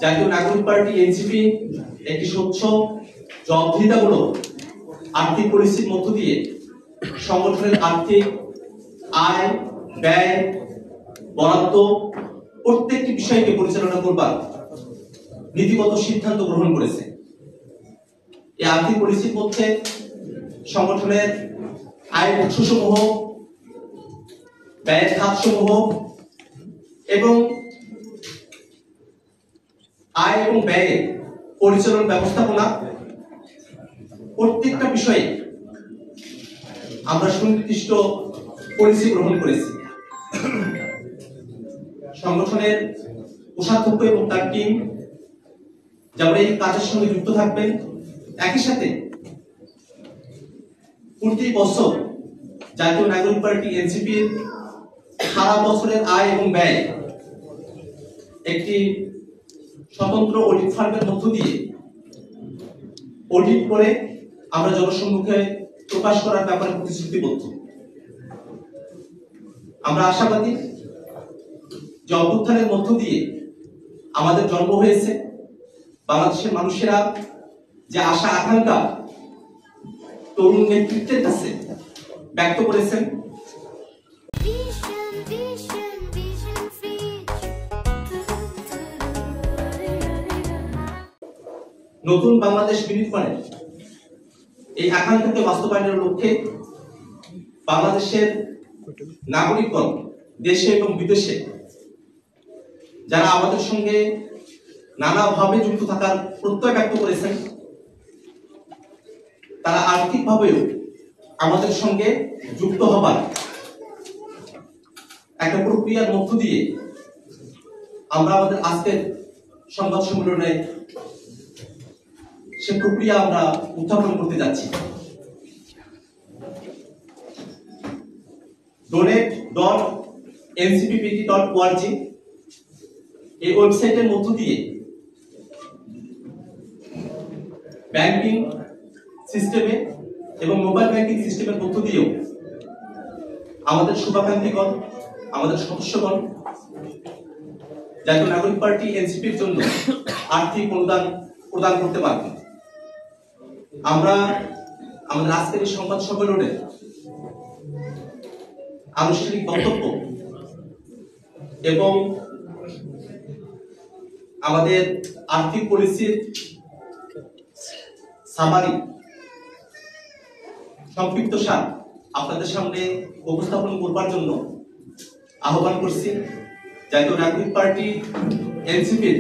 জাতীয় নাগরিক party NCP একটি স্বচ্ছ জবাবদিহিতামূলক আর্থিক পরিস্থিতির মধ্য দিয়ে সংগঠনের আর্থিক আয় ব্যয় বরাদ্দ প্রত্যেকটি বিষয়কে পরিচালনা করবার নীতিগত সিদ্ধান্ত গ্রহণ করেছে। এই আর্থিক পরিস্থিতির মধ্যে সংগঠনের আয়ের উৎসসমূহ, ব্যয়ের খাতসমূহ এবং আয় এবং ব্যয়ের পরিচালন ব্যবস্থাপনা প্রত্যেকটা বিষয়ে আমরা সুনির্দিষ্ট পলিসি গ্রহণ করেছি। সংগঠনের কোষাধ্যক্ষ এবং তার টিম যেমন এই কাজের সঙ্গে যুক্ত থাকবেন, একই সাথে প্রতি বছর জাতীয় নাগরিক পার্টি এনসিপির সারা বছরের আয় এবং ব্যয় একটি স্বতন্ত্র অডিট ফার্মের মধ্য দিয়ে অডিট করে আমরা জনসম্মুখে প্রকাশ করার ব্যাপারে প্রতিশ্রুতিবদ্ধ। আমরা আশাবাদী যে অভ্যুত্থানের মধ্য দিয়ে আমাদের জন্ম হয়েছে, বাংলাদেশের মানুষেরা যে আশা আকাঙ্ক্ষা তরুণ নেতৃত্বের কাছে ব্যক্ত করেছেন, নতুন বাংলাদেশ বিনির্মাণের এই আকাঙ্ক্ষাকে বাস্তবায়নের লক্ষ্যে বাংলাদেশের নাগরিকগণ দেশে এবং বিদেশে যারা আমাদের সঙ্গে নানাভাবে যুক্ত থাকার প্রত্যয় ব্যক্ত করেছেন, তারা আর্থিকভাবেও আমাদের সঙ্গে যুক্ত হবার একটা প্রক্রিয়ার মধ্য দিয়ে আমরা আমাদের আজকের সংবাদ সম্মেলনে সে প্রক্রিয়া আমরা উত্থাপন করতে যাচ্ছি। donate.ncppt.org এই ওয়েবসাইটের মধ্য দিয়ে ব্যাংকিং সিস্টেমে এবং মোবাইল ব্যাংকিং সিস্টেমের মধ্য দিয়েও আমাদের শুভাকাঙ্ক্ষীগণ, আমাদের সদস্যগণ জাতীয় নাগরিক পার্টি এনসিপির জন্য আর্থিক অনুদান প্রদান করতে পারবেন। আমরা আমাদের আজকের এই সংবাদ সম্মেলনে আনুষ্ঠানিক বক্তব্য এবং আমাদের আর্থিক পলিসির সামারি সংক্ষিপ্ত সার আপনাদের সামনে উপস্থাপন করবার জন্য আহ্বান করছি জাতীয় নাগরিক পার্টি এনসিপির